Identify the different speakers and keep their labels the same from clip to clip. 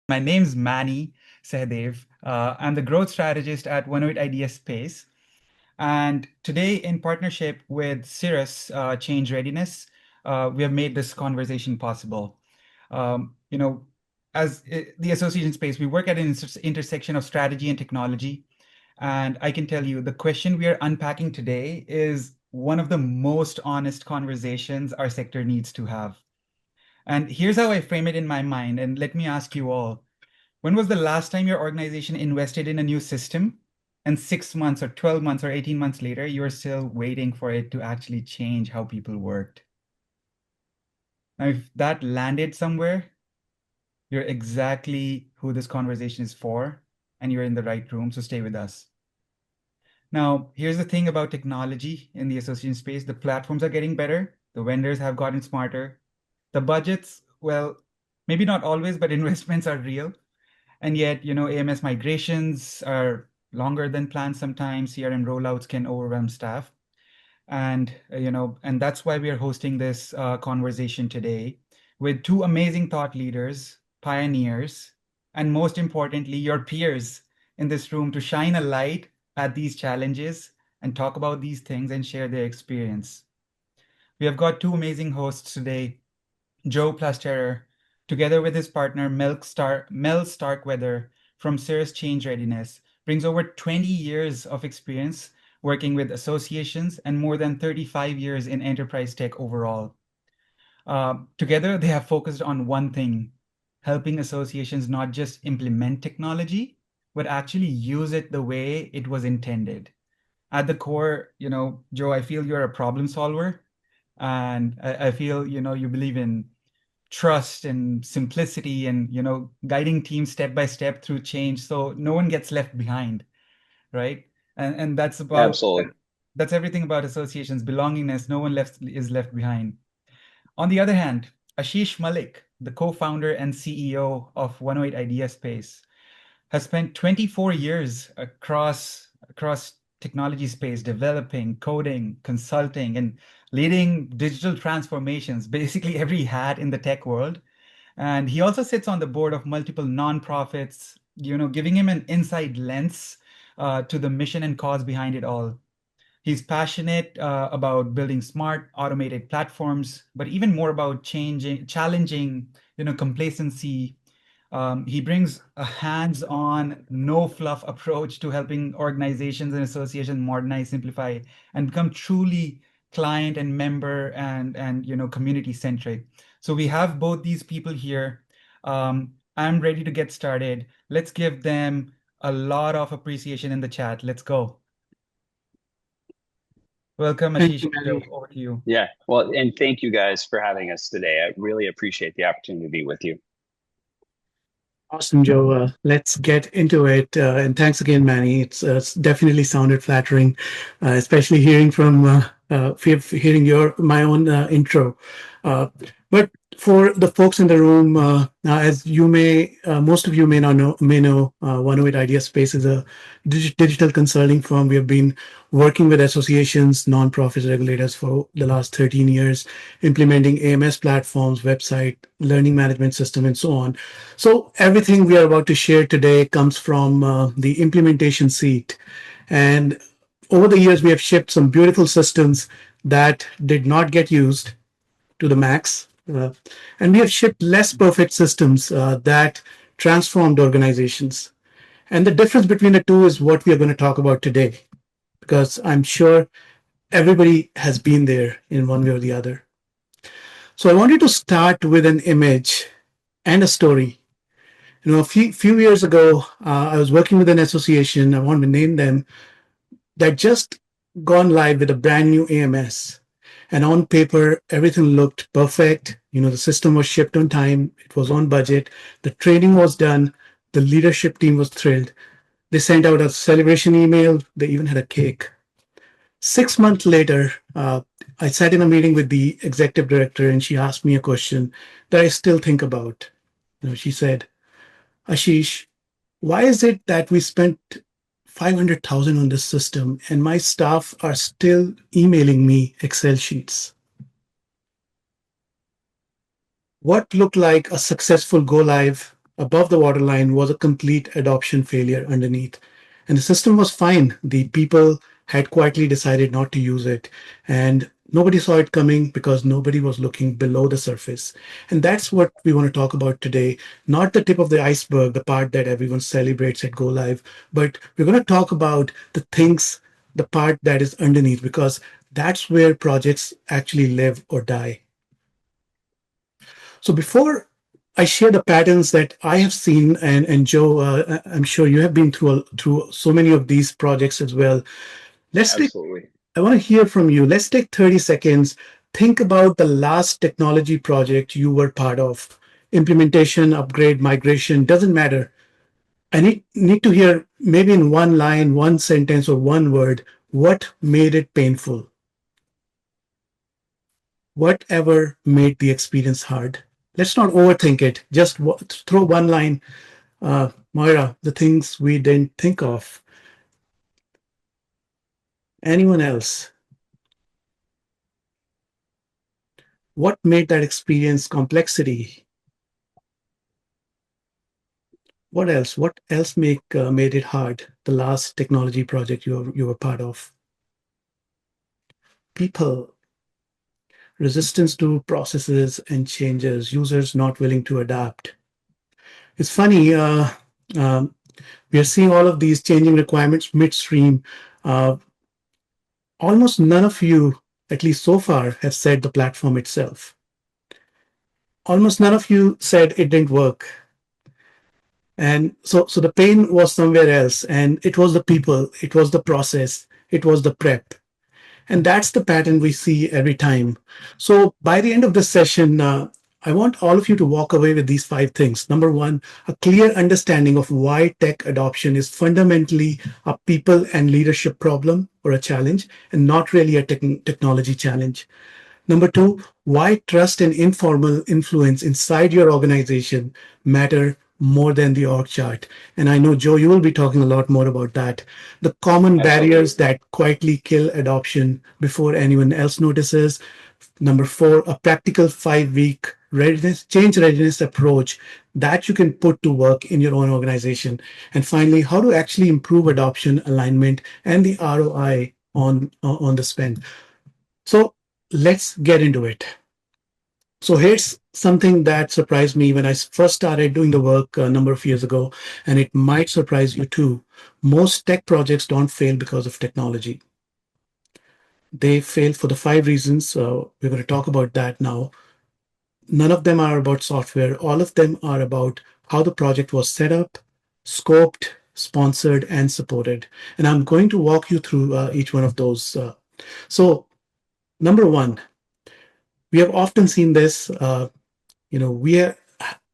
Speaker 1: My name's Manny Sehdev. I'm the growth strategist at 108 IDS Space. And today, in partnership with Cirrus Change Readiness, we have made this conversation possible. Um, you know, the association space, we work at an intersection of strategy and technology. And I can tell you the question we are unpacking today is one of the most honest conversations our sector needs to have. And here's how I frame it in my mind. And let me ask you all, when was the last time your organization invested in a new system and 6 months or 12 months or 18 months later, you're still waiting for it to actually change how people worked? Now, if that landed somewhere, you're exactly who this conversation is for, and you're in the right room, so stay with us. Now, here's the thing about technology in the association space. The platforms are getting better. The vendors have gotten smarter. The budgets, well, maybe not always, but investments are real. And yet, AMS migrations are longer than planned sometimes. CRM rollouts can overwhelm staff. And that's why we are hosting this conversation today with two amazing thought leaders, pioneers, and most importantly, your peers in this room to shine a light at these challenges and talk about these things and share their experience. We have got two amazing hosts today. Joe Plasterer, together with his partner Mel Starkweather from Cirrus Change Readiness, brings over 20 years of experience working with associations and more than 35 years in enterprise tech overall. Together, they have focused on one thing, helping associations not just implement technology, but actually use it the way it was intended. At the core, Joe, I feel you're a problem solver, and I feel, you believe in trust and simplicity and guiding teams step by step through change so no one gets left behind, right? And
Speaker 2: Absolutely.
Speaker 1: that's everything about associations, belongingness. No one is left behind. On the other hand, Ashish Malik, the co-founder and CEO of 108 Idea Space, has spent 24 years across technology space developing, coding, consulting, and leading digital transformations, basically every hat in the tech world. And he also sits on the board of multiple nonprofits, giving him an inside lens to the mission and cause behind it all. He's passionate about building smart, automated platforms, but even more about challenging, complacency. He brings a hands-on, no-fluff approach to helping organizations and associations modernize, simplify, and become truly client and member and community centric. So we have both these people here. I'm ready to get started. Let's give them a lot of appreciation in the chat. Let's go. Welcome,
Speaker 3: Thank
Speaker 1: Ashish
Speaker 3: you,
Speaker 1: and Joe.
Speaker 3: Manny.
Speaker 1: Over to you.
Speaker 2: Yeah. Well, and thank you guys for having us today. I really appreciate the opportunity to be with you.
Speaker 3: Awesome, Joe. Let's get into it. And thanks again, Manny. It's definitely sounded flattering, especially hearing from hearing your my own intro. Uh, but for the folks in the room, as you most of you may know, 108 Idea Space is a digital consulting firm. We have been working with associations, nonprofits, regulators for the last 13 years, implementing AMS platforms, website, learning management system, and so on. So everything we are about to share today comes from the implementation seat. And over the years, we have shipped some beautiful systems that did not get used to the max. And we have shipped less perfect systems that transformed organizations. And the difference between the two is what we are going to talk about today, because I'm sure everybody has been there in one way or the other. So I wanted to start with an image and a story. A few years ago, I was working with an association, I want to name them, that just gone live with a brand new AMS. And on paper, everything looked perfect. The system was shipped on time, it was on budget, the training was done, the leadership team was thrilled. They sent out a celebration email, they even had a cake. 6 months later, I sat in a meeting with the executive director and she asked me a question that I still think about. She said, Ashish, why is it that we spent 500,000 on this system and my staff are still emailing me Excel sheets? What looked like a successful go live above the waterline was a complete adoption failure underneath. And the system was fine. The people had quietly decided not to use it. And nobody saw it coming because nobody was looking below the surface. And that's what we want to talk about today. Not the tip of the iceberg, the part that everyone celebrates at Go Live, but we're going to talk about the things, the part that is underneath, because that's where projects actually live or die. So before I share the patterns that I have seen, and Joe, I'm sure you have been through so many of these projects as well. Let's take.
Speaker 2: Absolutely.
Speaker 3: I want to hear from you. Let's take 30 seconds. Think about the last technology project you were part of. Implementation, upgrade, migration, doesn't matter. I need to hear maybe in one line, one sentence, or one word what made it painful. Whatever made the experience hard. Let's not overthink it. Just throw one line. Moira, the things we didn't think of. Anyone else? What made that experience complexity? What else? What else made it hard? The last technology project you were part of. People, resistance to processes and changes, users not willing to adapt. It's funny. Um, we are seeing all of these changing requirements midstream. Uh, Almost none of you, at least so far, have said the platform itself. Almost none of you said it didn't work. And so the pain was somewhere else. And it was the people, it was the process, it was the prep. And that's the pattern we see every time. So by the end of this session, I want all of you to walk away with these 5 things. Number one, a clear understanding of why tech adoption is fundamentally a people and leadership problem or a challenge, and not really a technology challenge. Number two, why trust and informal influence inside your organization matter more than the org chart. And I know, Joe, you will be talking a lot more about that. The common
Speaker 2: Absolutely.
Speaker 3: barriers that quietly kill adoption before anyone else notices. Number four, a practical 5 week change readiness approach that you can put to work in your own organization. And finally, how to actually improve adoption, alignment, and the ROI on the spend. So let's get into it. So here's something that surprised me when I first started doing the work a number of years ago, and it might surprise you too. Most tech projects don't fail because of technology. They fail for the 5 reasons. We're going to talk about that now. None of them are about software. All of them are about how the project was set up, scoped, sponsored, and supported. And I'm going to walk you through each one of those. So, number one, we have often seen this. We are,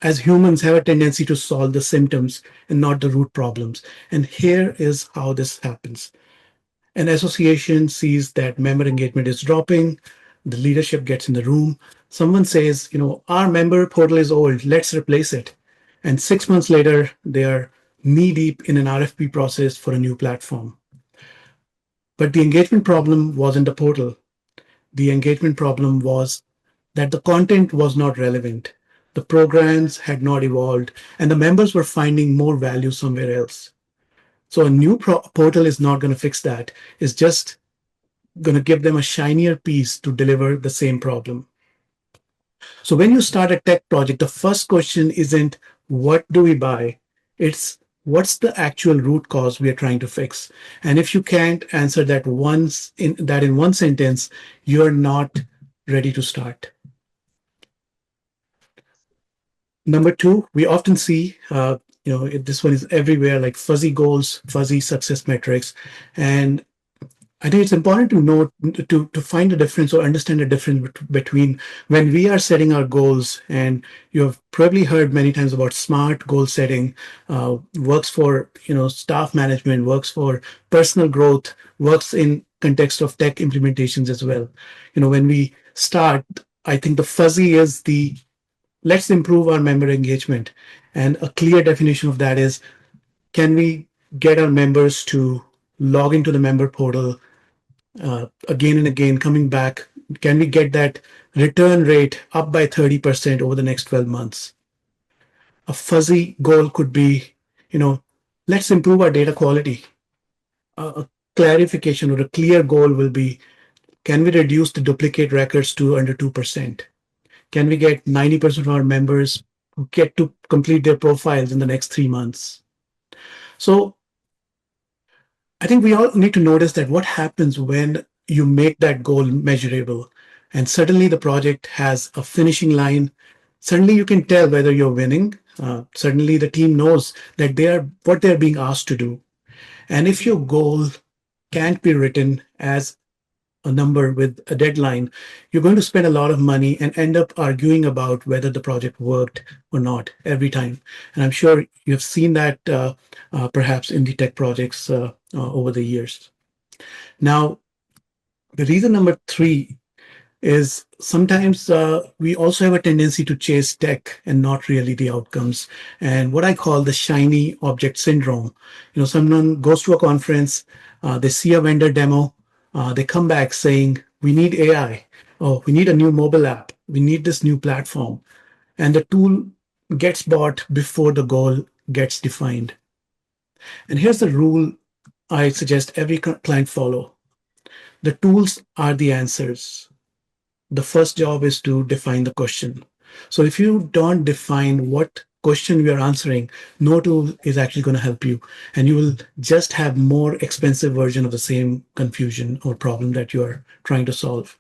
Speaker 3: as humans have a tendency to solve the symptoms and not the root problems. And here is how this happens. An association sees that member engagement is dropping, the leadership gets in the room, someone says, our member portal is old, let's replace it. And 6 months later, they are knee deep in an RFP process for a new platform. But the engagement problem wasn't the portal. The engagement problem was that the content was not relevant, the programs had not evolved, and the members were finding more value somewhere else. So a new portal is not going to fix that. It's just going to give them a shinier piece to deliver the same problem. So when you start a tech project, the first question isn't what do we buy? It's what's the actual root cause we are trying to fix? And if you can't answer that in one sentence, you're not ready to start. Number two, we often see, this one is everywhere, like fuzzy goals, fuzzy success metrics. And I think it's important to note, to find a difference or understand the difference between when we are setting our goals. And you have probably heard many times about smart goal setting, works for, staff management, works for personal growth, works in context of tech implementations as well. When we start, I think the fuzzy is the let's improve our member engagement. And a clear definition of that is, can we get our members to log into the member portal again and again, coming back? Can we get that return rate up by 30% over the next 12 months? A fuzzy goal could be, let's improve our data quality. A clarification or a clear goal will be, can we reduce the duplicate records to under 2%? Can we get 90% of our members who get to complete their profiles in the next 3 months? So I think we all need to notice that what happens when you make that goal measurable and suddenly the project has a finishing line. Suddenly you can tell whether you're winning. Suddenly the team knows that they are what they're being asked to do. And if your goal can't be written as a number with a deadline, you're going to spend a lot of money and end up arguing about whether the project worked or not every time. And I'm sure you've seen that perhaps in the tech projects over the years. Now, the reason number three is sometimes we also have a tendency to chase tech and not really the outcomes. And what I call the shiny object syndrome. Someone goes to a conference, they see a vendor demo, they come back saying, we need AI. Oh, we need a new mobile app. We need this new platform. And the tool gets bought before the goal gets defined. And here's the rule I suggest every client follow. The tools are the answers. The first job is to define the question. So if you don't define what question you are answering, no tool is actually going to help you. And you will just have more expensive version of the same confusion or problem that you are trying to solve.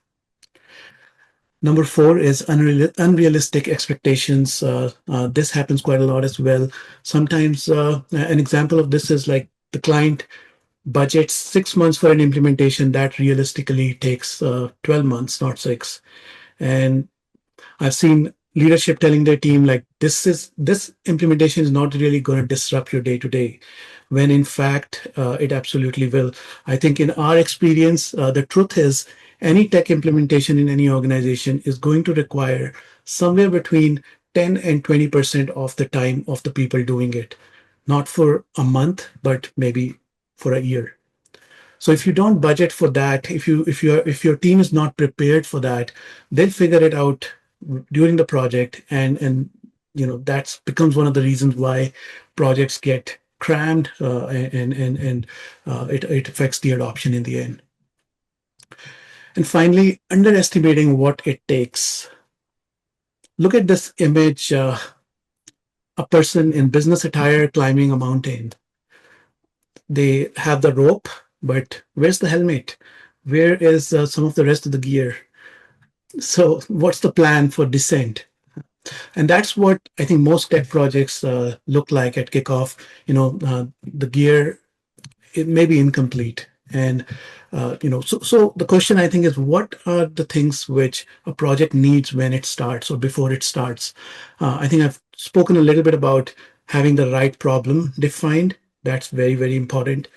Speaker 3: Number four is unrealistic expectations. This happens quite a lot as well. Sometimes an example of this is like the client budgets 6 months for an implementation that realistically takes 12 months, not 6. And I've seen leadership telling their team like this implementation is not really going to disrupt your day to day, when in fact it absolutely will. I think in our experience, the truth is any tech implementation in any organization is going to require somewhere between 10 and 20% of the time of the people doing it, not for a month, but maybe for a year. So if you don't budget for that, if your team is not prepared for that, they'll figure it out during the project, and that becomes one of the reasons why projects get crammed, and it affects the adoption in the end. And finally, underestimating what it takes. Look at this image, a person in business attire climbing a mountain. They have the rope, but where's the helmet? Where is some of the rest of the gear? So what's the plan for descent? And that's what I think most tech projects look like at kickoff. The gear, it may be incomplete. And so the question I think is, what are the things which a project needs when it starts or before it starts? I think I've spoken a little bit about having the right problem defined. That's very, very important.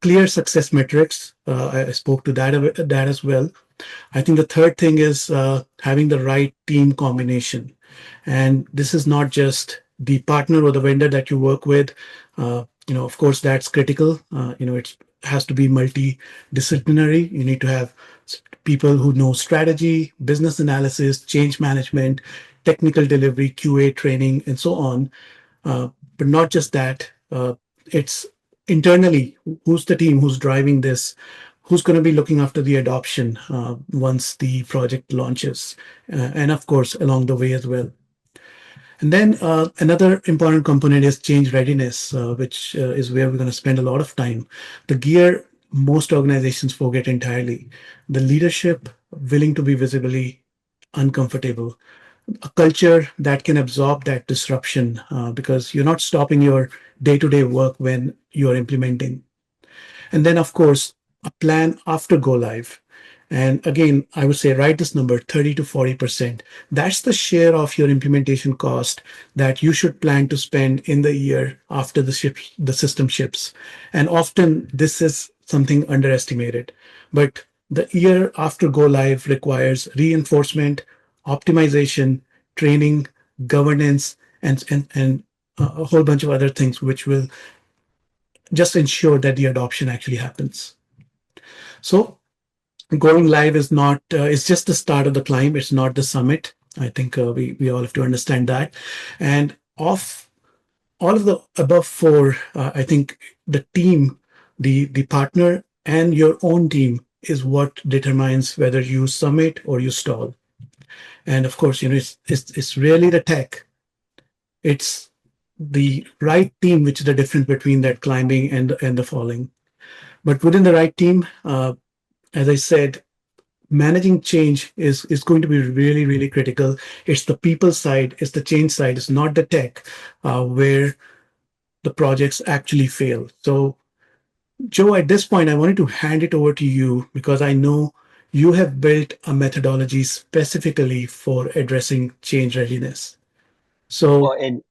Speaker 3: Clear success metrics. I spoke to that as well. I think the third thing is having the right team combination. And this is not just the partner or the vendor that you work with. Of course, that's critical. It has to be multidisciplinary. You need to have people who know strategy, business analysis, change management, technical delivery, QA training, and so on. But not just that. It's internally, who's the team who's driving this, who's going to be looking after the adoption once the project launches, and of course along the way as well. And then another important component is change readiness, which is where we're going to spend a lot of time. The gear most organizations forget entirely. The leadership willing to be visibly uncomfortable, a culture that can absorb that disruption, because you're not stopping your day-to-day work when you're implementing. And then, of course, a plan after go live. And again, I would say write this number, 30 to 40%. That's the share of your implementation cost that you should plan to spend in the year after the system ships. And often this is something underestimated. But the year after go live requires reinforcement, optimization, training, governance, and a whole bunch of other things which will just ensure that the adoption actually happens. So going live is not, it's just the start of the climb. It's not the summit. I think we all have to understand that. And Of all of the above four, I think the team, the partner, and your own team is what determines whether you summit or you stall. And of course, it's really the tech. It's the right team, which is the difference between that climbing and the falling. But within the right team, as I said, managing change is going to be really, really critical. It's the people side, it's the change side, it's not the tech, where the projects actually fail. So, Joe, at this point, I wanted to hand it over to you because I know you have built a methodology specifically for addressing change readiness.
Speaker 2: Well,
Speaker 3: So,
Speaker 2: and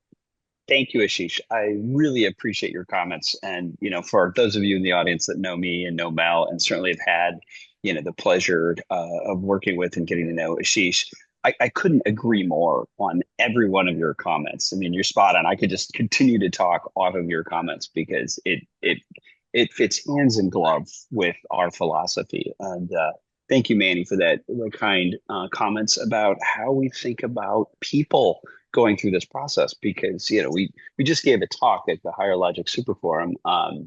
Speaker 2: thank you, Ashish. I really appreciate your comments. And, for those of you in the audience that know me and know Mel, and certainly have had, the pleasure of working with and getting to know Ashish, I couldn't agree more on every one of your comments. I mean, you're spot on. I could just continue to talk off of your comments because it fits hands in glove with our philosophy. And thank you, Manny, for the kind comments about how we think about people going through this process. Because we just gave a talk at the Higher Logic Super Forum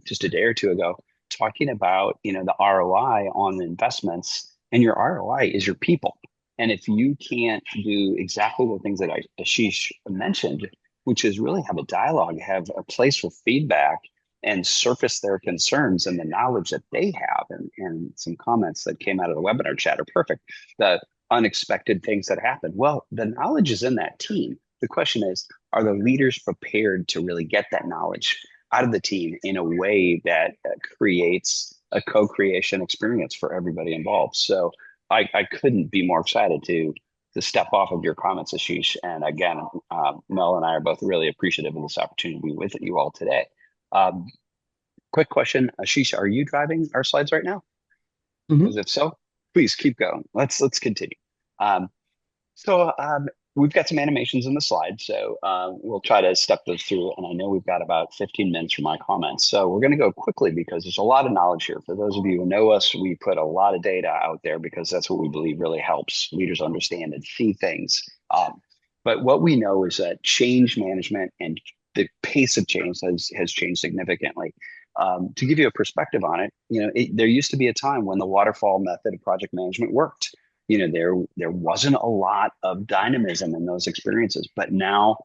Speaker 2: just a day or two ago, talking about the ROI on the investments, and your ROI is your people. And if you can't do exactly the things that Ashish mentioned, which is really have a dialogue, have a place for feedback, and surface their concerns and the knowledge that they have. And some comments that came out of the webinar chat are perfect. The unexpected things that happen. Well, the knowledge is in that team. The question is, are the leaders prepared to really get that knowledge out of the team in a way that creates a co-creation experience for everybody involved? So I couldn't be more excited to step off of your comments, Ashish. And again, Mel and I are both really appreciative of this opportunity to be with you all today. Quick question, Ashish, are you driving our slides right now?
Speaker 3: mhm.
Speaker 2: Because if so, please keep going. Let's continue. Um, so we've got some animations in the slide, so we'll try to step those through. And I know we've got about 15 minutes for my comments, so we're going to go quickly because there's a lot of knowledge here. For those of you who know us, we put a lot of data out there because that's what we believe really helps leaders understand and see things. But what we know is that change management and the pace of change has changed significantly. To give you a perspective on it, there used to be a time when the waterfall method of project management worked. There wasn't a lot of dynamism in those experiences, but now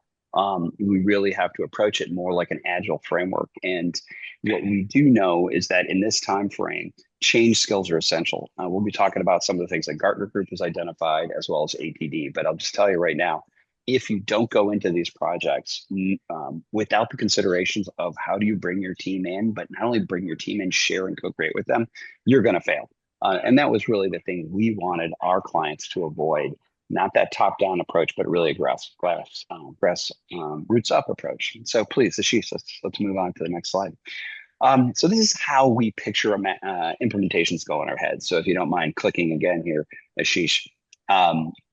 Speaker 2: we really have to approach it more like an agile framework. And what we do know is that in this time frame, change skills are essential. We'll be talking about some of the things that Gartner Group has identified, as well as ATD. But I'll just tell you right now, if you don't go into these projects without the considerations of how do you bring your team in, but not only bring your team in, share and co-create with them, you're going to fail. And that was really the thing we wanted our clients to avoid, not that top-down approach, but really a grass roots up approach. So please, Ashish, let's move on to the next slide. So this is how we picture implementations go in our head. So if you don't mind clicking again here, Ashish,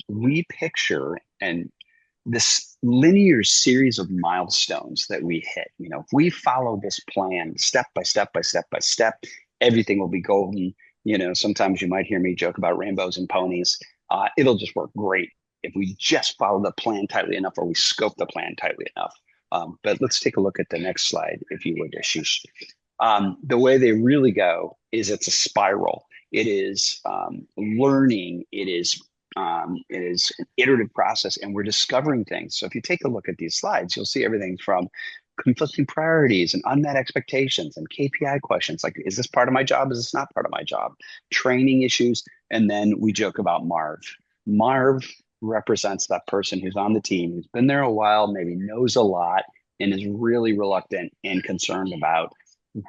Speaker 2: we picture and this linear series of milestones that we hit. If we follow this plan step by step by step by step, everything will be golden. Sometimes you might hear me joke about rainbows and ponies. It'll just work great if we just follow the plan tightly enough, or we scope the plan tightly enough. But let's take a look at the next slide, if you would, Ashish. The way they really go is it's a spiral. It is learning. It is an iterative process, and we're discovering things. So if you take a look at these slides, you'll see everything from conflicting priorities and unmet expectations and KPI questions like, is this part of my job? Is this not part of my job? Training issues. And then we joke about Marv. Marv represents that person who's on the team, who's been there a while, maybe knows a lot, and is really reluctant and concerned about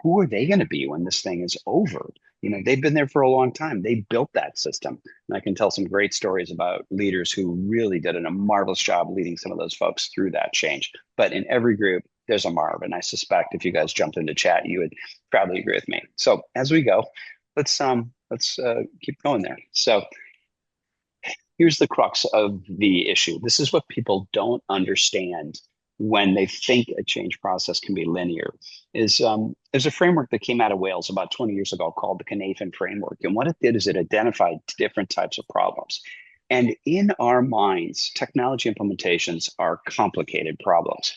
Speaker 2: who are they going to be when this thing is over. They've been there for a long time. They built that system. And I can tell some great stories about leaders who really did a marvelous job leading some of those folks through that change. But in every group, there's a Marv. And I suspect if you guys jumped into chat, you would probably agree with me. So as we go, let's keep going there. So here's the crux of the issue. This is what people don't understand when they think a change process can be linear. There's a framework that came out of Wales about 20 years ago called the Cynefin framework. And what it did is it identified different types of problems. And in our minds, technology implementations are complicated problems.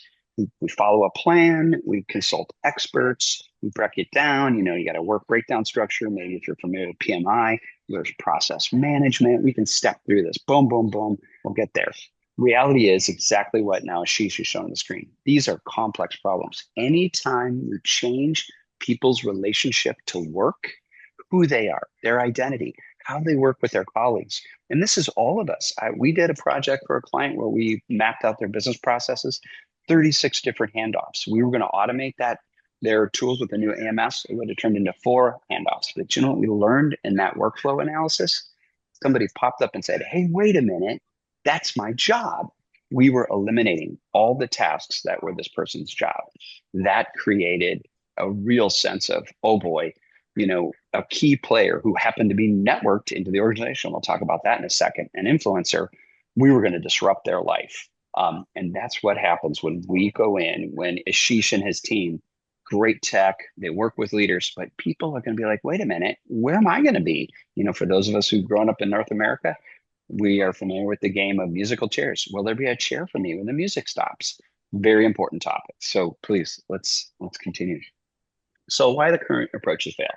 Speaker 2: We follow a plan, we consult experts, we break it down. You got a work breakdown structure. Maybe if you're familiar with PMI, there's process management. We can step through this. Boom, boom, boom. We'll get there. Reality is exactly what now Ashish is showing on the screen. These are complex problems. Anytime you change people's relationship to work, who they are, their identity, how they work with their colleagues. And this is all of us. We did a project for a client where we mapped out their business processes, 36 different handoffs. We were going to automate their tools with the new AMS. It would have turned into 4 handoffs. But you know what we learned in that workflow analysis? Somebody popped up and said, hey, wait a minute, that's my job. We were eliminating all the tasks that were this person's job. That created a real sense of, oh boy, a key player who happened to be networked into the organization. We'll talk about that in a second. An influencer, we were going to disrupt their life. And that's what happens when we go in, when Ashish and his team, great tech, they work with leaders, but people are going to be like, wait a minute, where am I going to be? For those of us who've grown up in North America, we are familiar with the game of musical chairs. Will there be a chair for me when the music stops? Very important topic. So please, let's continue. So why the current approaches fail?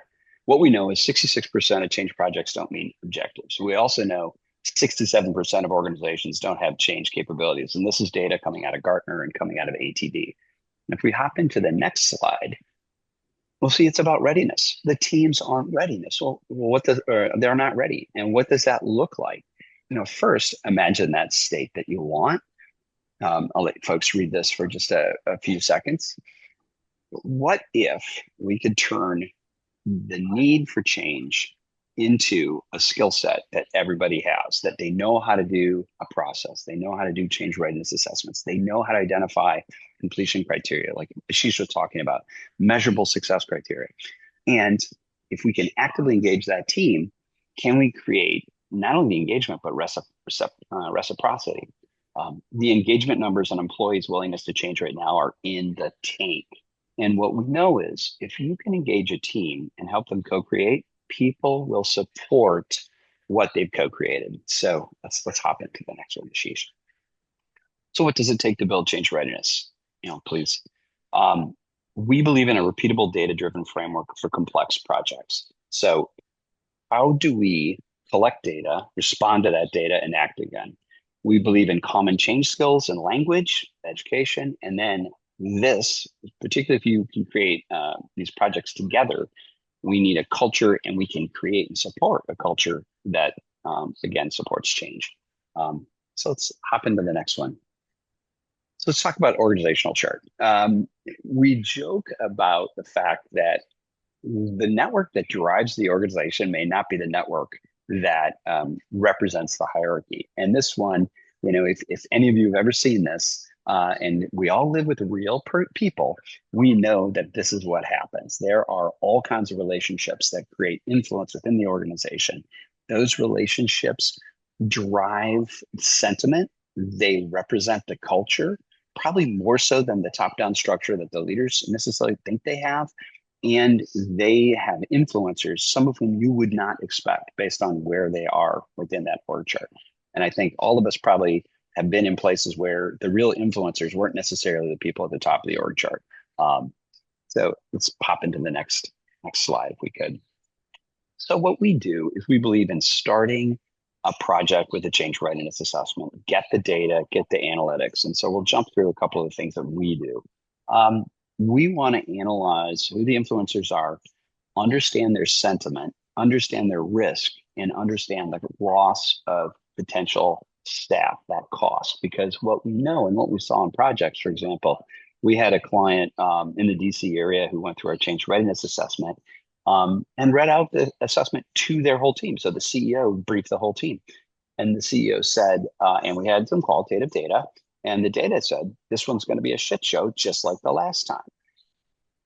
Speaker 2: What we know is 66% of change projects don't meet objectives. We also know 67% of organizations don't have change capabilities. And this is data coming out of Gartner and coming out of ATD. And if we hop into the next slide, we'll see it's about readiness. The teams aren't ready. So they're not ready. And what does that look like? First, imagine that state that you want. I'll let folks read this for just a few seconds. What if we could turn the need for change into a skill set that everybody has, that they know how to do a process, they know how to do change readiness assessments, they know how to identify completion criteria, like Ashish was talking about, measurable success criteria. And if we can actively engage that team, can we create not only the engagement, but reciprocity? The engagement numbers on employees' willingness to change right now are in the tank. And what we know is if you can engage a team and help them co-create, people will support what they've co-created. So let's hop into the next one, Ashish. So what does it take to build change readiness? Please. We believe in a repeatable data-driven framework for complex projects. So how do we collect data, respond to that data, and act again? We believe in common change skills and language, education, and then this, particularly if you can create these projects together, we need a culture, and we can create and support a culture that, again, supports change. So let's hop into the next one. So let's talk about organizational chart. We joke about the fact that the network that drives the organization may not be the network that represents the hierarchy. And this one, if any of you have ever seen this, and we all live with real people, we know that this is what happens. There are all kinds of relationships that create influence within the organization. Those relationships drive sentiment. They represent the culture, probably more so than the top-down structure that the leaders necessarily think they have. And they have influencers, some of whom you would not expect based on where they are within that org chart. And I think all of us probably have been in places where the real influencers weren't necessarily the people at the top of the org chart. So let's pop into the next slide if we could. So what we do is we believe in starting a project with a change readiness assessment, get the data, get the analytics. And so we'll jump through a couple of the things that we do. We want to analyze who the influencers are, understand their sentiment, understand their risk, and understand the loss of potential staff, that cost. Because what we know and what we saw in projects, for example, we had a client in the DC area who went through our change readiness assessment and read out the assessment to their whole team. So the CEO briefed the whole team. And the CEO said, and we had some qualitative data, and the data said, this one's going to be a shit show just like the last time.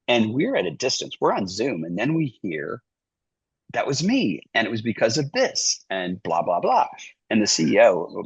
Speaker 2: And we're at a distance, we're on Zoom, and then we hear, that was me, and it was because of this, and blah, blah, blah. And the CEO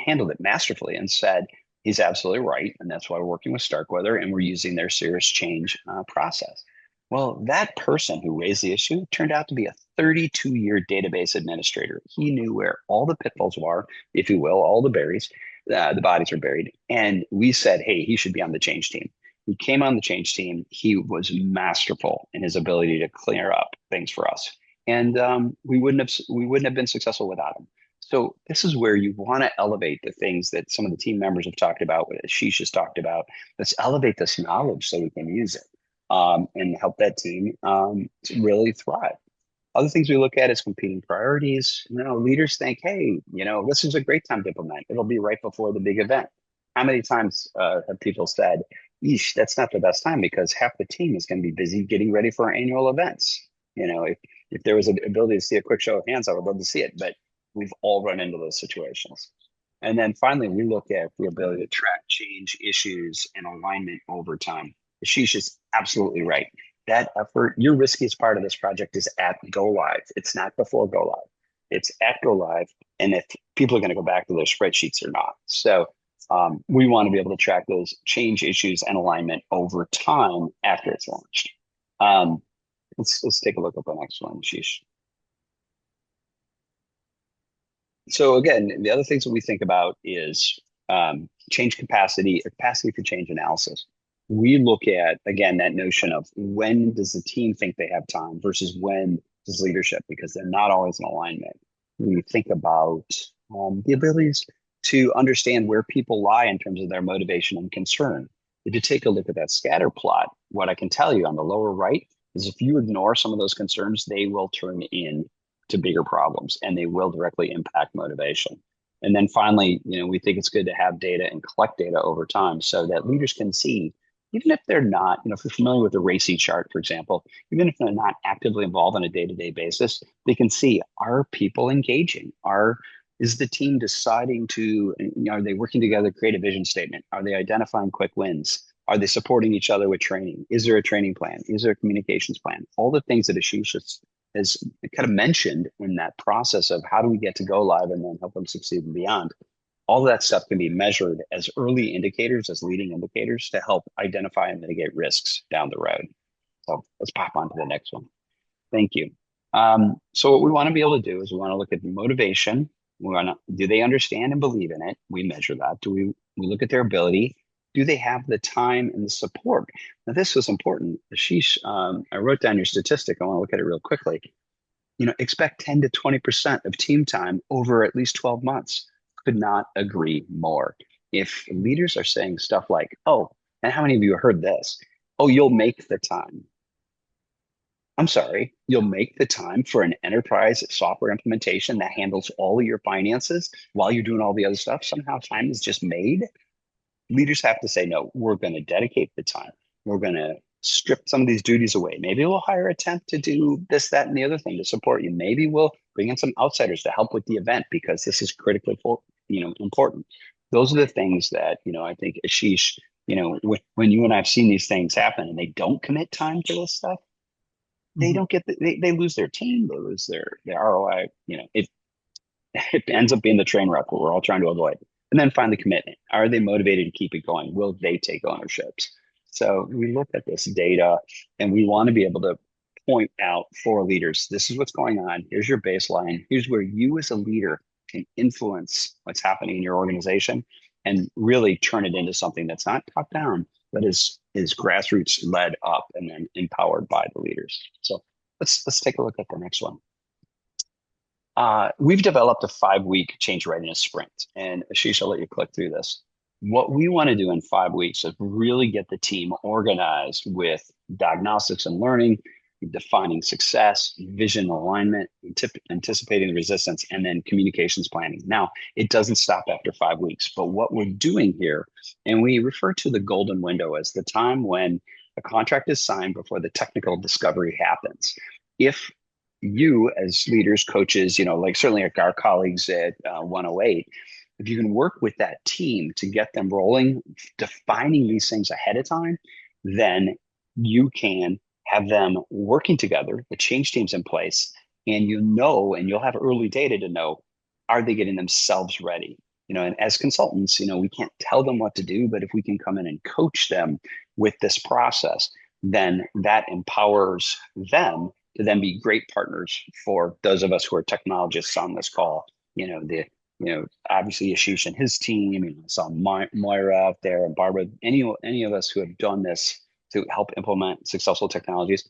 Speaker 2: handled it masterfully and said, he's absolutely right, and that's why we're working with Starkweather, and we're using their Cirrus Change process. Well, that person who raised the issue turned out to be a 32-year database administrator. He knew where all the pitfalls were, if you will, all the berries, the bodies are buried. And we said, hey, he should be on the change team. He came on the change team. He was masterful in his ability to clear up things for us. And we wouldn't have been successful without him. So this is where you want to elevate the things that some of the team members have talked about, what Ashish has talked about. Let's elevate this knowledge so we can use it and help that team to really thrive. Other things we look at is competing priorities. Leaders think, hey, this is a great time to implement. It'll be right before the big event. How many times have people said, "Eesh, that's not the best time because half the team is going to be busy getting ready for our annual events." If there was an ability to see a quick show of hands, I would love to see it. But we've all run into those situations. And then finally, we look at the ability to track change issues and alignment over time. Ashish is absolutely right. That effort, your riskiest part of this project is at go live. It's not before go live. It's at go live. And if people are going to go back to their spreadsheets or not. So we want to be able to track those change issues and alignment over time after it's launched. Let's take a look at the next one, Ashish. So again, the other things that we think about is change capacity, or capacity for change analysis. We look at, again, that notion of when does the team think they have time versus when does leadership, because they're not always in alignment. We think about the abilities to understand where people lie in terms of their motivation and concern. If you take a look at that scatter plot, what I can tell you on the lower right is if you ignore some of those concerns, they will turn in to bigger problems and they will directly impact motivation. And then finally, we think it's good to have data and collect data over time so that leaders can see, even if they're not, if you're familiar with the RACI chart, for example, even if they're not actively involved on a day-to-day basis, they can see, are people engaging? Is the team deciding to, are they working together, create a vision statement? Are they identifying quick wins? Are they supporting each other with training? Is there a training plan? Is there a communications plan? All the things that Ashish has kind of mentioned in that process of how do we get to go live and then help them succeed and beyond. All of that stuff can be measured as early indicators, as leading indicators to help identify and mitigate risks down the road. So let's pop on to the next one. Thank you. So what we want to be able to do is we want to look at the motivation. Do they understand and believe in it? We measure that. Do we look at their ability? Do they have the time and the support? Now, this was important. Ashish, I wrote down your statistic. I want to look at it real quickly. Expect 10 to 20% of team time over at least 12 months. Could not agree more. If leaders are saying stuff like, oh, and how many of you heard this? Oh, you'll make the time. I'm sorry, you'll make the time for an enterprise software implementation that handles all of your finances while you're doing all the other stuff. Somehow time is just made. Leaders have to say, no, we're going to dedicate the time. We're going to strip some of these duties away. Maybe we'll hire a temp to do this, that, and the other thing to support you. Maybe we'll bring in some outsiders to help with the event because this is critically important. Those are the things that, I think Ashish, when you and I have seen these things happen and they don't commit time to this stuff, they don't get they lose their team, they lose their ROI. It ends up being the train wreck what we're all trying to avoid. And then finally, commitment. Are they motivated to keep it going? Will they take ownerships? So we look at this data and we want to be able to point out for leaders, this is what's going on. Here's your baseline. Here's where you as a leader can influence what's happening in your organization and really turn it into something that's not top down, but is grassroots led up and then empowered by the leaders. So let's take a look at the next one. We've developed a 5-week change readiness sprint, and Ashish, I'll let you click through this. What we want to do in 5 weeks is really get the team organized with diagnostics and learning, defining success, vision alignment, anticipating the resistance, and then communications planning. Now, it doesn't stop after 5 weeks, but what we're doing here, and we refer to the golden window as the time when a contract is signed before the technical discovery happens. If you as leaders, coaches, like certainly our colleagues at 108, if you can work with that team to get them rolling, defining these things ahead of time, then you can have them working together, the change teams in place, and you'll have early data to know, are they getting themselves ready? And as consultants, we can't tell them what to do, but if we can come in and coach them with this process, then that empowers them to then be great partners for those of us who are technologists on this call. Obviously Ashish and his team, I saw Moira out there and Barbara, any of us who have done this to help implement successful technologies.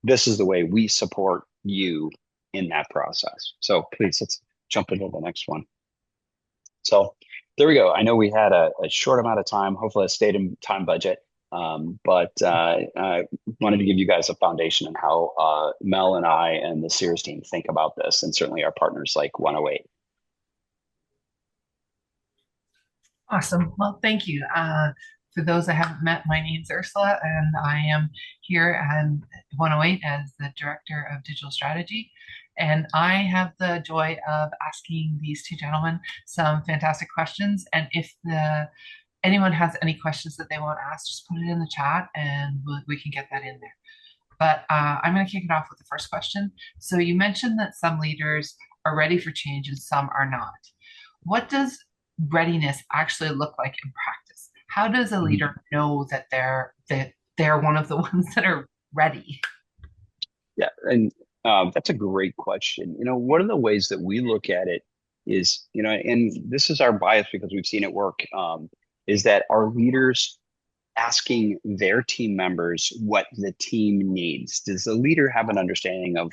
Speaker 2: This is the way we support you in that process. So please, let's jump into the next one. So there we go. I know we had a short amount of time. Hopefully I stayed in time budget. But I wanted to give you guys a foundation on how Mel and I and the Cirrus team think about this, and certainly our partners like 108.
Speaker 4: Awesome. Well, thank you. For those I haven't met, my name's Ursula, and I am here at 108 as the Director of Digital Strategy. And I have the joy of asking these two gentlemen some fantastic questions. And if anyone has any questions that they want to ask, just put it in the chat and we can get that in there. But I'm going to kick it off with the first question. So you mentioned that some leaders are ready for change and some are not. What does readiness actually look like in practice? How does a leader know that they're one of the ones that are ready?
Speaker 2: Yeah, and that's a great question. One of the ways that we look at it is, and this is our bias because we've seen it work, is that our leaders asking their team members what the team needs. Does the leader have an understanding of,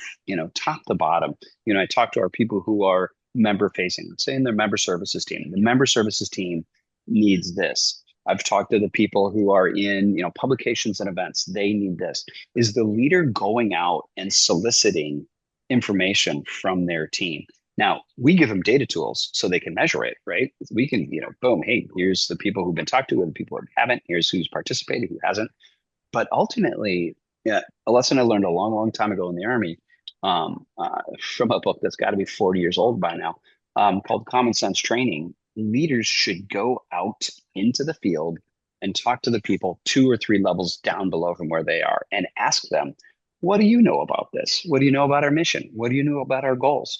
Speaker 2: top to bottom? I talk to our people who are member facing, say in their member services team. The member services team needs this. I've talked to the people who are in, publications and events. They need this. Is the leader going out and soliciting information from their team? Now, we give them data tools so they can measure it, right? We can, boom, hey, here's the people who've been talked to, and the people who haven't. Here's who's participated, who hasn't. But ultimately, a lesson I learned a long, long time ago in the Army, from a book that's got to be 40 years old by now, called Common Sense Training. Leaders should go out into the field and talk to the people 2 or 3 levels down below from where they are and ask them, what do you know about this? What do you know about our mission? What do you know about our goals?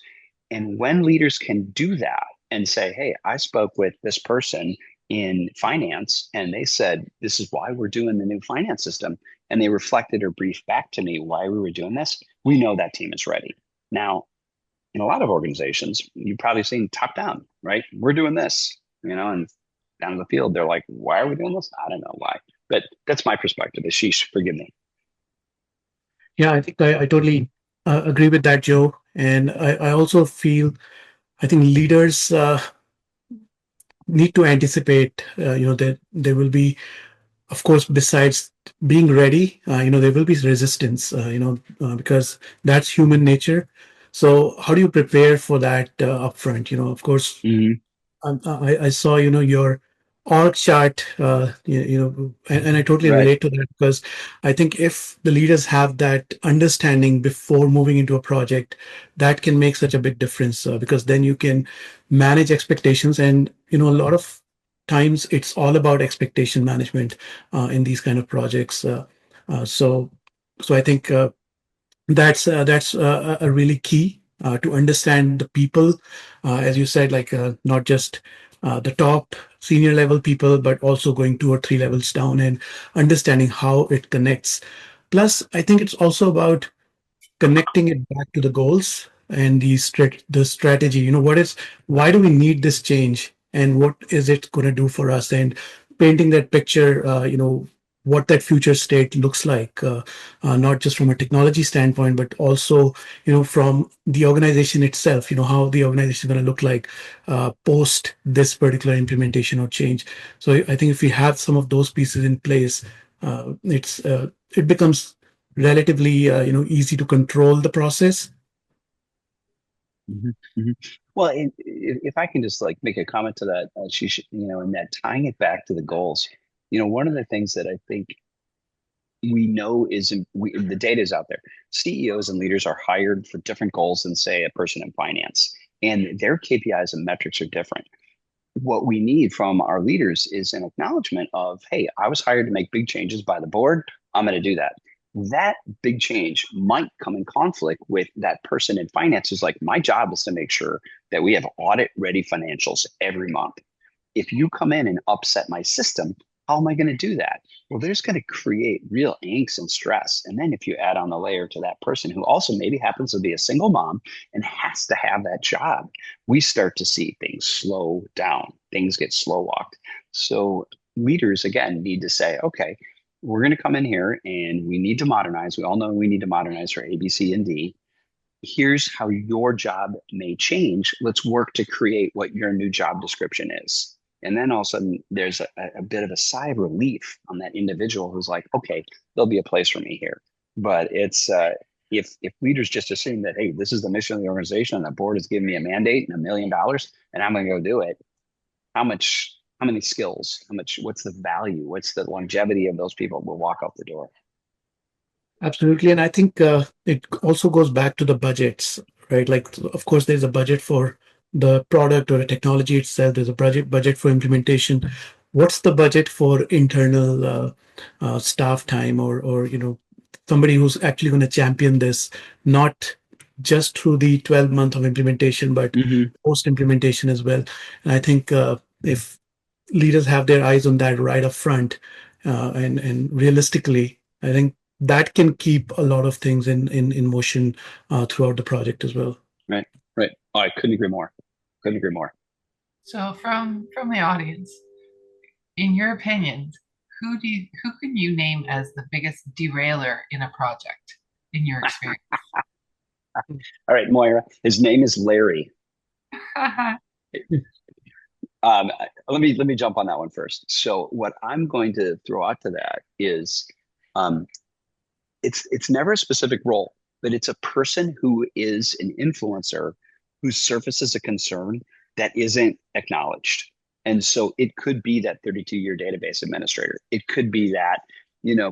Speaker 2: And when leaders can do that and say, hey, I spoke with this person in finance and they said, this is why we're doing the new finance system. And they reflected or briefed back to me why we were doing this. We know that team is ready. Now, in a lot of organizations, you've probably seen top down, right? We're doing this, and down in the field, they're like, why are we doing this? I don't know why. But that's my perspective. Ashish, forgive me.
Speaker 3: Yeah, I think I totally agree with that, Joe. And I also feel, I think leaders need to anticipate, that there will be, of course, besides being ready, there will be resistance, because that's human nature. So how do you prepare for that upfront? Of course, I saw, your org chart, and I totally relate to that because I think if the leaders have that understanding before moving into a project, that can make such a big difference because then you can manage expectations. And, a lot of times it's all about expectation management in these kind of projects. So I think that's a really key to understand the people, as you said, like not just the top senior level people, but also going 2 or 3 levels down and understanding how it connects. Plus, I think it's also about connecting it back to the goals and the strategy. Why do we need this change and what is it going to do for us, and painting that picture, what that future state looks like, not just from a technology standpoint, but also, from the organization itself, how the organization is going to look like post this particular implementation or change. So I think if we have some of those pieces in place, it becomes relatively, easy to control the process.
Speaker 2: Well, if I can just make a comment to that, and that tying it back to the goals, one of the things that I think we know is the data is out there. CEOs and leaders are hired for different goals than, say, a person in finance, and their KPIs and metrics are different. What we need from our leaders is an acknowledgement of, hey, I was hired to make big changes by the board. I'm going to do that. That big change might come in conflict with that person in finance who's like, my job is to make sure that we have audit ready financials every month. If you come in and upset my system, How am I going to do that? Well, there's going to create real angst and stress. And then if you add on the layer to that person who also maybe happens to be a single mom and has to have that job, we start to see things slow down. Things get slow walked. So leaders, again, need to say, okay, we're going to come in here and we need to modernize. We all know we need to modernize for A, B, C, and D. Here's how your job may change. Let's work to create what your new job description is. And then all of a sudden, there's a bit of a sigh of relief on that individual who's like, okay, there'll be a place for me here. But it's if leaders just assume that, hey, this is the mission of the organization and the board has given me a mandate and $1 million and I'm going to go do it, how many skills, what's the value, what's the longevity of those people will walk out the door?
Speaker 3: Absolutely. And I think it also goes back to the budgets, right? Like, of course, there's a budget for the product or the technology itself. There's a budget for implementation. What's the budget for internal staff time or somebody who's actually going to champion this, not just through the 12 month of implementation, but post implementation as well. And I think if leaders have their eyes on that right up front, and realistically, I think that can keep a lot of things in motion throughout the project as well.
Speaker 2: Right. Oh, I couldn't agree more.
Speaker 4: So from the audience, in your opinions, who can you name as the biggest derailer in a project in your experience?
Speaker 2: All right, Moira. His name is Larry. Let me jump on that one first. So what I'm going to throw out to that is, it's never a specific role, but it's a person who is an influencer who surfaces a concern that isn't acknowledged. And so it could be that 32-year database administrator. It could be that,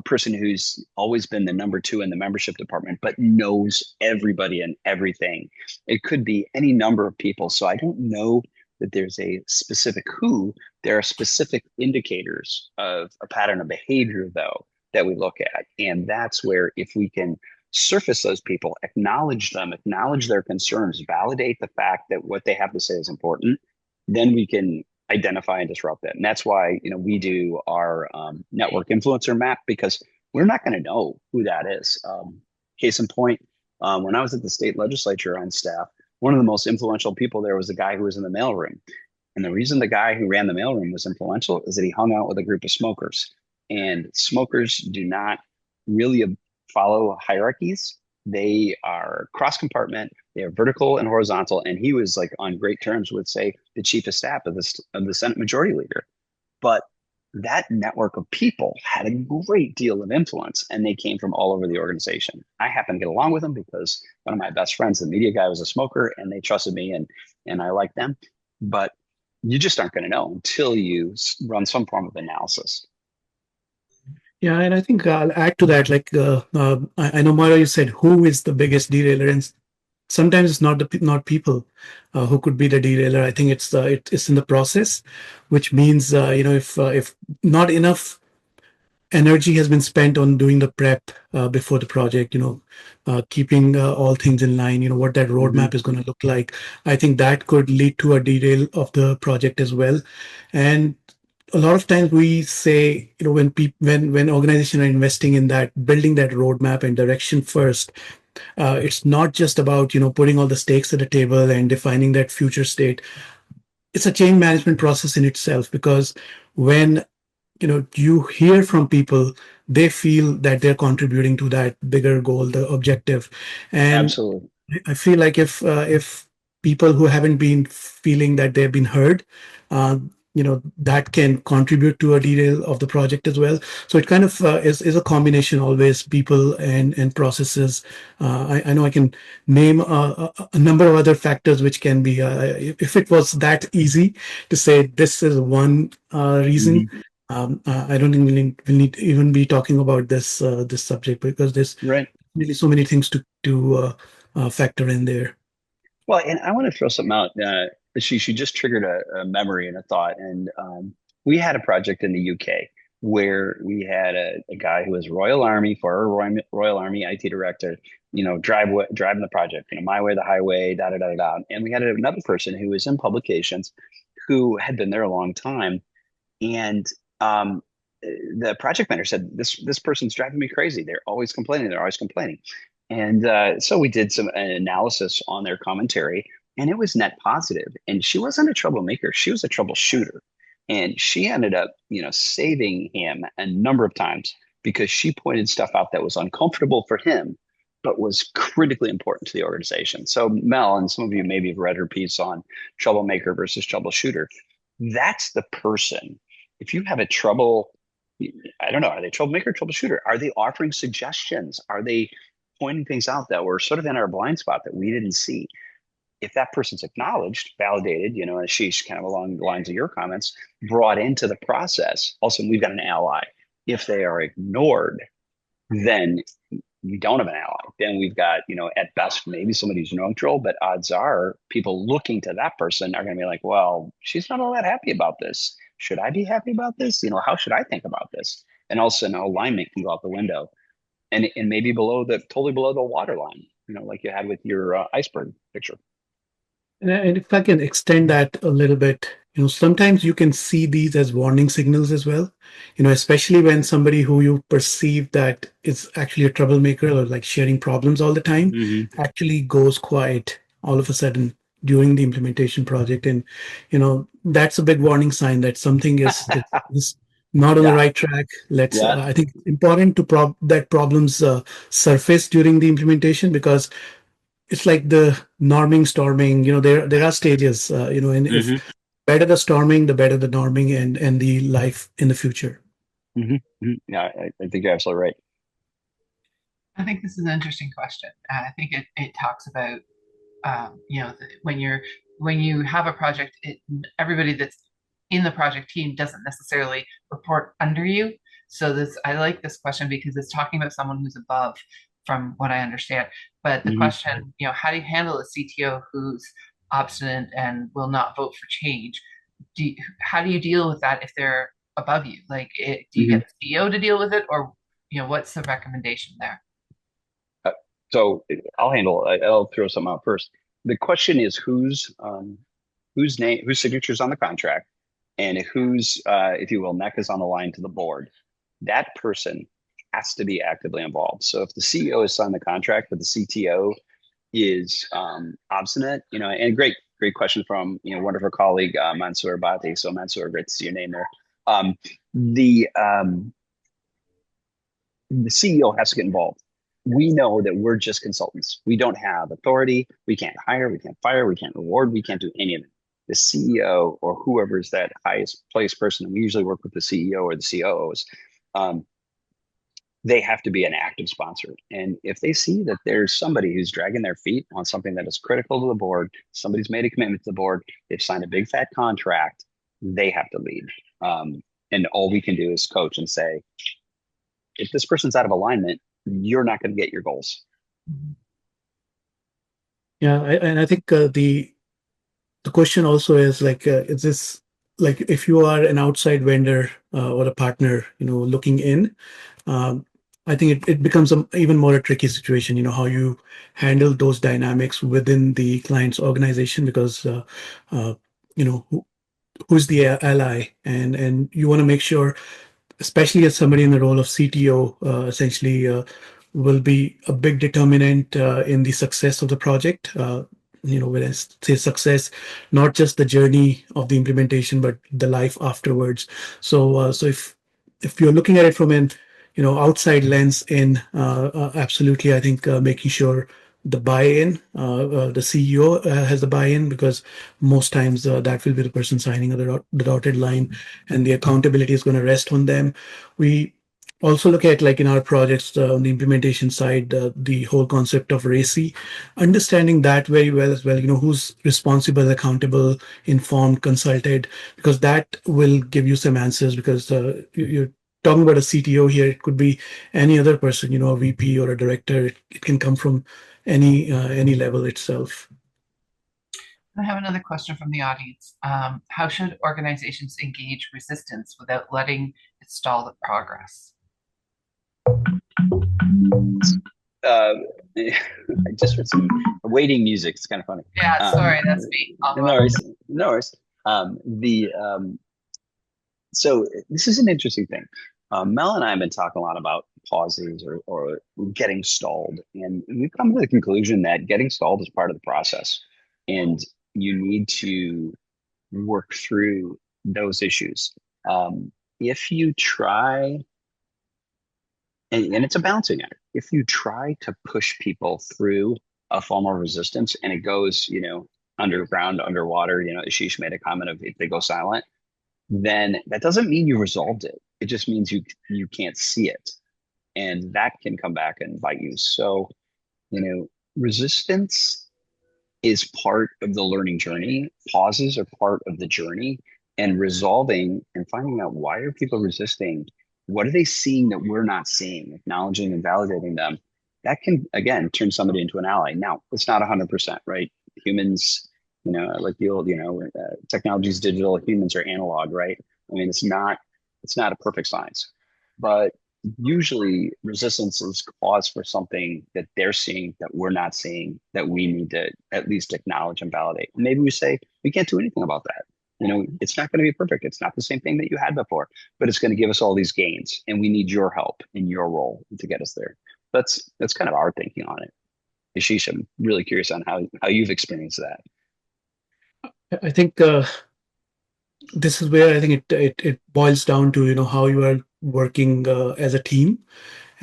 Speaker 2: person who's always been the number 2 in the membership department, but knows everybody and everything. It could be any number of people. So I don't know that there's a specific who. There are specific indicators of a pattern of behavior, though, that we look at. And that's where, if we can surface those people, acknowledge them, acknowledge their concerns, validate the fact that what they have to say is important, then we can identify and disrupt it. And that's why, we do our network influencer map, because we're not going to know who that is. Case in point, when I was at the state legislature on staff, one of the most influential people there was a guy who was in the mailroom. And the reason the guy who ran the mailroom was influential is that he hung out with a group of smokers. And smokers do not really follow hierarchies. They are cross-compartment, they are vertical and horizontal. And he was like on great terms with, say, the chief of staff of the Senate Majority Leader. But that network of people had a great deal of influence, and they came from all over the organization. I happened to get along with them because one of my best friends, the media guy, was a smoker, and they trusted me, and I liked them. But you just aren't going to know until you run some form of analysis.
Speaker 3: Yeah, and I think I'll add to that. Like, I know, Moira, you said who is the biggest derailer, and sometimes it's not people who could be the derailer. I think it's in the process, which means if not enough energy has been spent on doing the prep before the project, keeping all things in line, what that roadmap is going to look like. I think that could lead to a derail of the project as well. And a lot of times we say, when organizations are investing in that, building that roadmap and direction first, it's not just about, putting all the stakes at the table and defining that future state. It's a change management process in itself, because when you hear from people, they feel that they're contributing to that bigger goal, the objective. And
Speaker 2: absolutely,
Speaker 3: I feel like if people who haven't been feeling that they've been heard, that can contribute to a derail of the project as well. So it kind of is a combination, always, people and processes. I know I can name a number of other factors which can be, if it was that easy to say this is one reason, I don't think we'll need to even be talking about this subject, because there's really so many things to factor in there.
Speaker 2: Well, and I want to throw something out. She just triggered a memory and a thought. And we had a project in the UK where we had a guy who was Royal Army, former Royal Army IT director, driving the project, my way, the highway, da da da da. And we had another person who was in publications who had been there a long time. And the project manager said, this person's driving me crazy. They're always complaining. They're always complaining. And so we did some analysis on their commentary, and it was net positive. And she wasn't a troublemaker. She was a troubleshooter. And she ended up, saving him a number of times because she pointed stuff out that was uncomfortable for him, but was critically important to the organization. So Mel, and some of you maybe have read her piece on troublemaker versus troubleshooter. That's the person. If you have a trouble, I don't know, are they troublemaker, troubleshooter? Are they offering suggestions? Are they pointing things out that were sort of in our blind spot that we didn't see? If that person's acknowledged, validated, Ashish, kind of along the lines of your comments, brought into the process, also we've got an ally. If they are ignored, then we don't have an ally. Then we've got, at best, maybe somebody who's neutral, but odds are people looking to that person are going to be like, well, she's not all that happy about this. Should I be happy about this? How should I think about this? And also an alignment can go out the window and maybe totally below the water line, like you had with your iceberg picture.
Speaker 3: And if I can extend that a little bit, sometimes you can see these as warning signals as well, especially when somebody who you perceive that is actually a troublemaker or like sharing problems all the time actually goes quiet all of a sudden during the implementation project. And, that's a big warning sign that something is not on the right track. I think it's important to that problems surface during the implementation, because it's like the norming, storming, there are stages, and if better the storming, the better the norming and the life in the future.
Speaker 2: Yeah, I think you're absolutely right.
Speaker 4: I think this is an interesting question. I think it talks about, when you have a project, everybody that's in the project team doesn't necessarily report under you. So I like this question because it's talking about someone who's above, from what I understand. But the question, how do you handle a CTO who's obstinate and will not vote for change? How do you deal with that if they're above you? Like, do you get the CEO to deal with it, or what's the recommendation there?
Speaker 2: So I'll throw something out first. The question is whose signature's on the contract, and whose, if you will, neck is on the line to the board. That person has to be actively involved. So if the CEO has signed the contract, but the CTO is obstinate, and great question from wonderful colleague Mansoor Bhatti. So Mansoor, great to see your name there. The CEO has to get involved. We know that we're just consultants. We don't have authority. We can't hire. We can't fire. We can't reward. We can't do any of it. The CEO or whoever is that highest placed person, and we usually work with the CEO or the COOs. They have to be an active sponsor. And if they see that there's somebody who's dragging their feet on something that is critical to the board, somebody's made a commitment to the board, they've signed a big fat contract, they have to lead. And all we can do is coach and say, if this person's out of alignment, you're not going to get your goals.
Speaker 3: Yeah, and I think the question also is like, is this like if you are an outside vendor or a partner, looking in, I think it becomes even more a tricky situation, how you handle those dynamics within the client's organization, because, who's the ally, and you want to make sure, especially as somebody in the role of CTO, essentially will be a big determinant in the success of the project. When I say success, not just the journey of the implementation, but the life afterwards. So if you're looking at it from an outside lens in, absolutely, I think making sure the buy-in, the CEO has the buy-in, because most times that will be the person signing the dotted line, and the accountability is going to rest on them. We also look at, like in our projects on the implementation side, the whole concept of RACI, understanding that very well as well, who's responsible, accountable, informed, consulted, because that will give you some answers, because you're talking about a CTO here. It could be any other person, a VP or a director. It can come from any level itself.
Speaker 4: I have another question from the audience. How should organizations engage resistance without letting it stall the progress?
Speaker 2: I just heard some waiting music. It's kind of funny.
Speaker 4: Yeah, sorry, that's me.
Speaker 2: No worries. So this is an interesting thing. Mel and I have been talking a lot about pauses or getting stalled, and we've come to the conclusion that getting stalled is part of the process, and you need to work through those issues. If you try, and it's a balancing act, if you try to push people through a form of resistance and it goes, underground, underwater, Ashish made a comment of if they go silent, then that doesn't mean you resolved it. It just means you can't see it. And that can come back and bite you. So, resistance is part of the learning journey. Pauses are part of the journey, and resolving and finding out why are people resisting? What are they seeing that we're not seeing? Acknowledging and validating them. That can again turn somebody into an ally. Now, it's not 100%, right? Humans, like the old, technology is digital, humans are analog, right? I mean, it's not a perfect science, but usually resistance is cause for something that they're seeing that we're not seeing that we need to at least acknowledge and validate. Maybe we say we can't do anything about that. It's not going to be perfect. It's not the same thing that you had before, but it's going to give us all these gains, and we need your help in your role to get us there. That's kind of our thinking on it. Ashish, I'm really curious on how you've experienced that.
Speaker 3: I think this is where I think it boils down to how you are working as a team,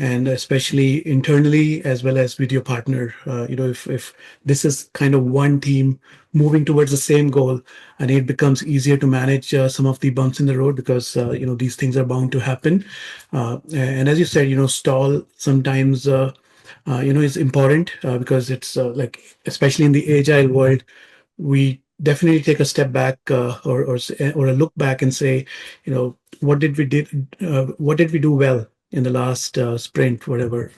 Speaker 3: and especially internally as well as with your partner. If this is kind of one team moving towards the same goal, and it becomes easier to manage some of the bumps in the road because these things are bound to happen. And as you said, stall sometimes is important because it's like, especially in the agile world, we definitely take a step back or a look back and say, what did we do well in the last sprint, whatever,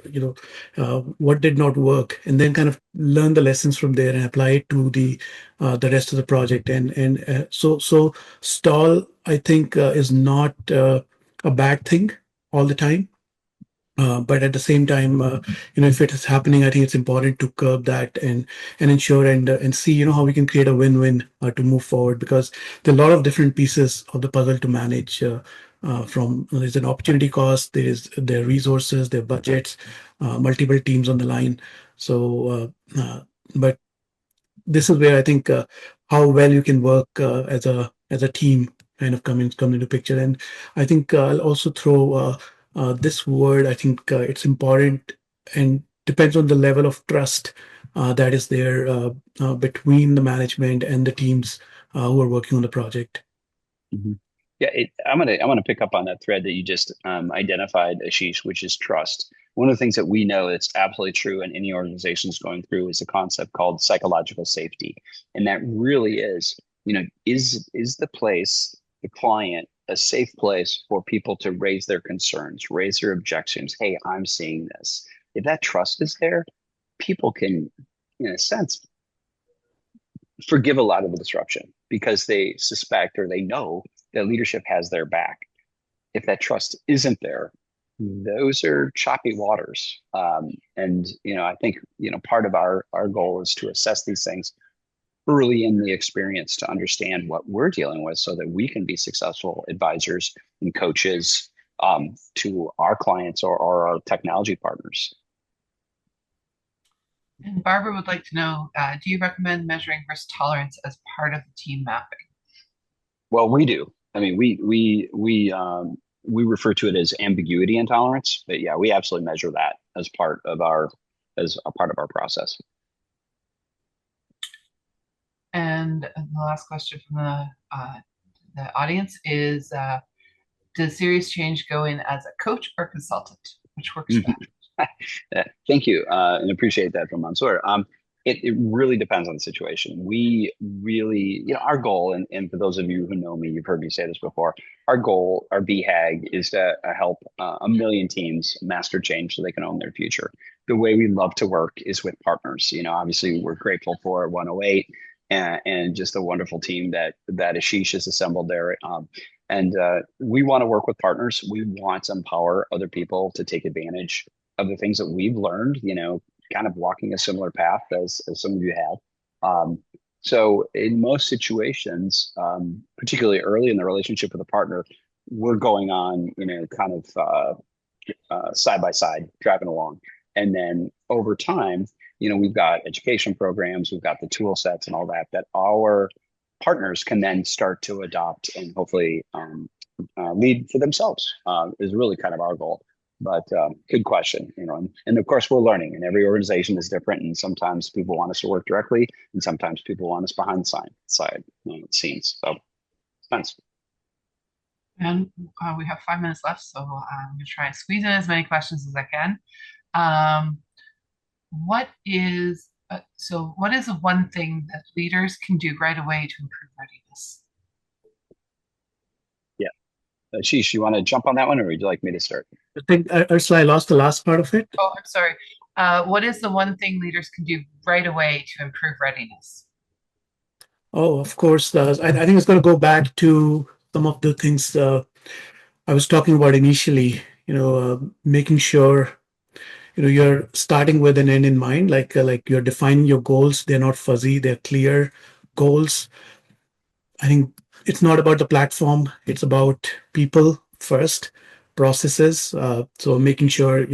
Speaker 3: what did not work, and then kind of learn the lessons from there and apply it to the rest of the project. And so stall, I think, is not a bad thing all the time. But at the same time, if it is happening, I think it's important to curb that and ensure and see, how we can create a win-win to move forward, because there are a lot of different pieces of the puzzle to manage. From There's an opportunity cost, there are resources, there are budgets, multiple teams on the line. But this is where I think how well you can work as a team kind of come into picture. And I think I'll also throw this word. I think it's important and depends on the level of trust that is there between the management and the teams who are working on the project.
Speaker 2: Mhm. Yeah, I'm gonna pick up on that thread that you just identified, Ashish, which is trust. One of the things that we know that's absolutely true in any organization is going through is a concept called psychological safety, and that really is, is the place, the client, a safe place for people to raise their concerns, raise their objections. Hey, I'm seeing this. If that trust is there, people can, in a sense, forgive a lot of the disruption because they suspect or they know that leadership has their back. If that trust isn't there, those are choppy waters. And I think part of our goal is to assess these things early in the experience to understand what we're dealing with, so that we can be successful advisors and coaches to our clients or our technology partners.
Speaker 4: And Barbara would like to know, do you recommend measuring risk tolerance as part of the team mapping?
Speaker 2: Well, we do. I mean, we refer to it as ambiguity intolerance, but yeah, we absolutely measure that as a part of our process.
Speaker 4: And the last question from the audience is, does Cirrus Change go in as a coach or consultant? Which works better?
Speaker 2: Thank you, and appreciate that from Mansoor. It really depends on the situation. We really, our goal, and for those of you who know me, you've heard me say this before, our goal, our BHAG, is to help a million teams master change so they can own their future. The way we love to work is with partners. Obviously, we're grateful for 108 and just a wonderful team that Ashish has assembled there. And we want to work with partners. We want to empower other people to take advantage of the things that we've learned, kind of walking a similar path as some of you have. So in most situations, particularly early in the relationship with a partner, we're going on, kind of side by side, driving along. And then over time, we've got education programs, we've got the tool sets and all that our partners can then start to adopt and hopefully lead for themselves, is really kind of our goal. But good question, and of course we're learning, and every organization is different, and sometimes people want us to work directly, and sometimes people want us behind the side, scenes. So depends.
Speaker 4: And we have 5 minutes left, so I'm going to try and squeeze in as many questions as I can. Um, what is the one thing that leaders can do right away to improve readiness?
Speaker 2: Yeah, Ashish, you want to jump on that one, or would you like me to start?
Speaker 3: I think, Ursula, I lost the last part of it.
Speaker 4: Oh, I'm sorry. What is the one thing leaders can do right away to improve readiness?
Speaker 3: Oh, of course. I think it's going to go back to some of the things I was talking about initially. Making sure you're starting with an end in mind, like you're defining your goals. They're not fuzzy. They're clear goals. I think it's not about the platform. It's about people first, processes. So making sure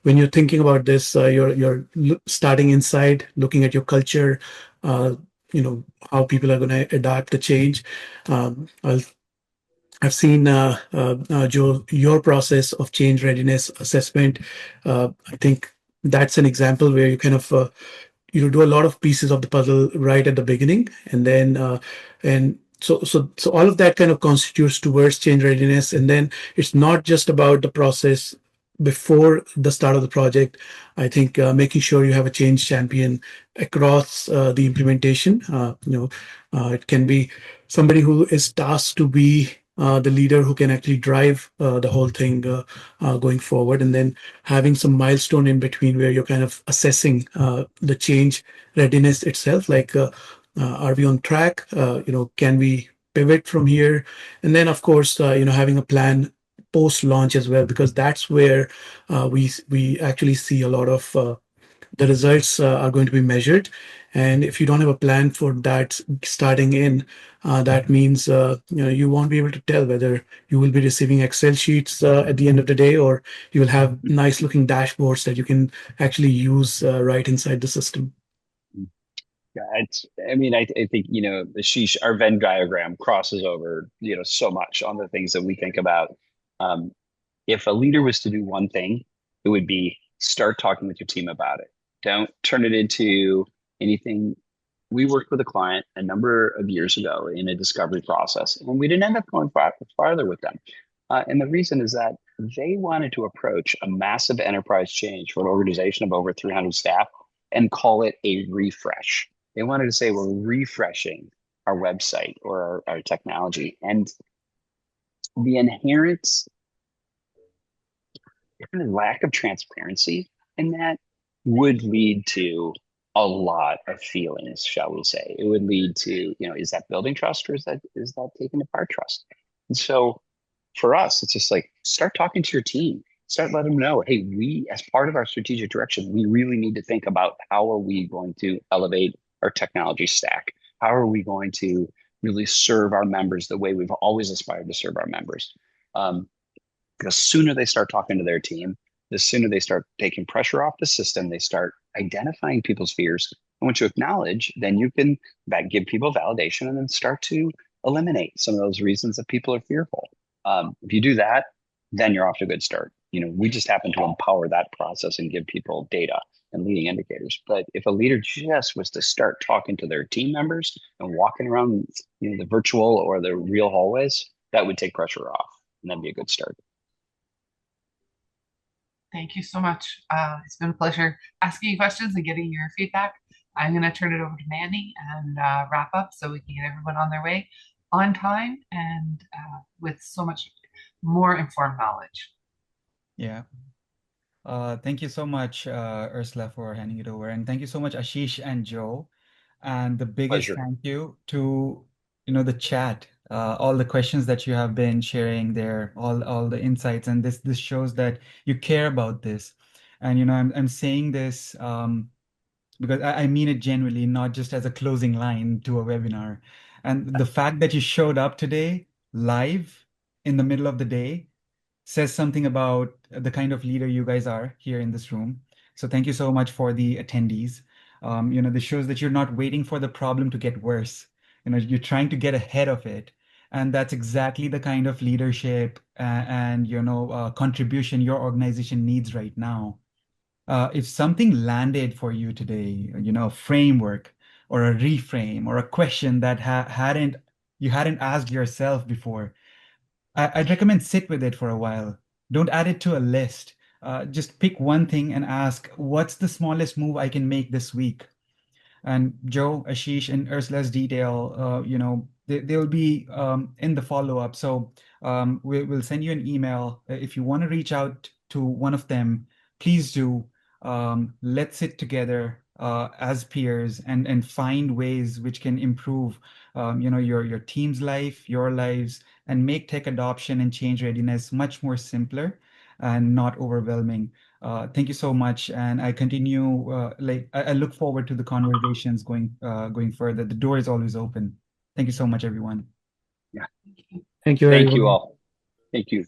Speaker 3: when you're thinking about this, you're starting inside, looking at your culture. Uh, how people are going to adapt the change. I've seen Joe, your process of change readiness assessment. I think that's an example where you kind of do a lot of pieces of the puzzle right at the beginning, and then and so all of that kind of constitutes towards change readiness. And then it's not just about the process before the start of the project. I think making sure you have a change champion across the implementation. It can be somebody who is tasked to be the leader who can actually drive the whole thing going forward, and then having some milestone in between where you're kind of assessing the change readiness itself, like are we on track, can we pivot from here, and then of course having a plan post launch as well, because that's where we actually see a lot of the results are going to be measured. And if you don't have a plan for that starting in, that means you won't be able to tell whether you will be receiving Excel sheets at the end of the day, or you will have nice looking dashboards that you can actually use right inside the system.
Speaker 2: Yeah, I think, the sheesh, our Venn diagram crosses over, so much on the things that we think about. Um, if a leader was to do one thing, it would be start talking with your team about it. Don't turn it into anything. We worked with a client a number of years ago in a discovery process, and we didn't end up going farther with them. And the reason is that they wanted to approach a massive enterprise change for an organization of over 300 staff and call it a refresh. They wanted to say, we're refreshing our website or our technology. And the inherent lack of transparency in that would lead to a lot of feelings, shall we say. It would lead to, is that building trust, or is that taking apart trust? And so for us, it's just like, start talking to your team. Start letting them know, hey, we, as part of our strategic direction, we really need to think about how are we going to elevate our technology stack? How are we going to really serve our members the way we've always aspired to serve our members? Because sooner they start talking to their team, the sooner they start taking pressure off the system, they start identifying people's fears. And once you acknowledge, then you can give people validation and then start to eliminate some of those reasons that people are fearful. If you do that, then you're off to a good start. We just happen to empower that process and give people data and leading indicators. But if a leader just was to start talking to their team members and walking around, the virtual or the real hallways, that would take pressure off, and that'd be a good start.
Speaker 4: Thank you so much. It's been a pleasure asking you questions and getting your feedback. I'm going to turn it over to Manny and wrap up so we can get everyone on their way on time and with so much more informed knowledge.
Speaker 1: Yeah. Thank you so much, Ursula, for handing it over. And thank you so much, Ashish and Joe. And the biggest
Speaker 2: Pleasure.
Speaker 1: thank you to, the chat, all the questions that you have been sharing there, all the insights. And this shows that you care about this. And, I'm saying this because I mean it genuinely, not just as a closing line to a webinar. And the fact that you showed up today live in the middle of the day says something about the kind of leader you guys are here in this room. So thank you so much for the attendees. This shows that you're not waiting for the problem to get worse. You're trying to get ahead of it. And that's exactly the kind of leadership and contribution your organization needs right now. If something landed for you today, a framework or a reframe or a question that you hadn't asked yourself before, I'd recommend sit with it for a while. Don't add it to a list. Just pick one thing and ask, what's the smallest move I can make this week? And Joe, Ashish, and Ursula's detail, they'll be in the follow-up. So we'll send you an email. If you want to reach out to one of them, please do. Let's sit together as peers and find ways which can improve, your team's life, your lives, and make tech adoption and change readiness much more simpler and not overwhelming. Thank you so much, and I continue. I look forward to the conversations going further. The door is always open. Thank you so much, everyone.
Speaker 2: Yeah.
Speaker 3: Thank you,
Speaker 2: Thank
Speaker 3: everyone.
Speaker 2: you all. Thank you.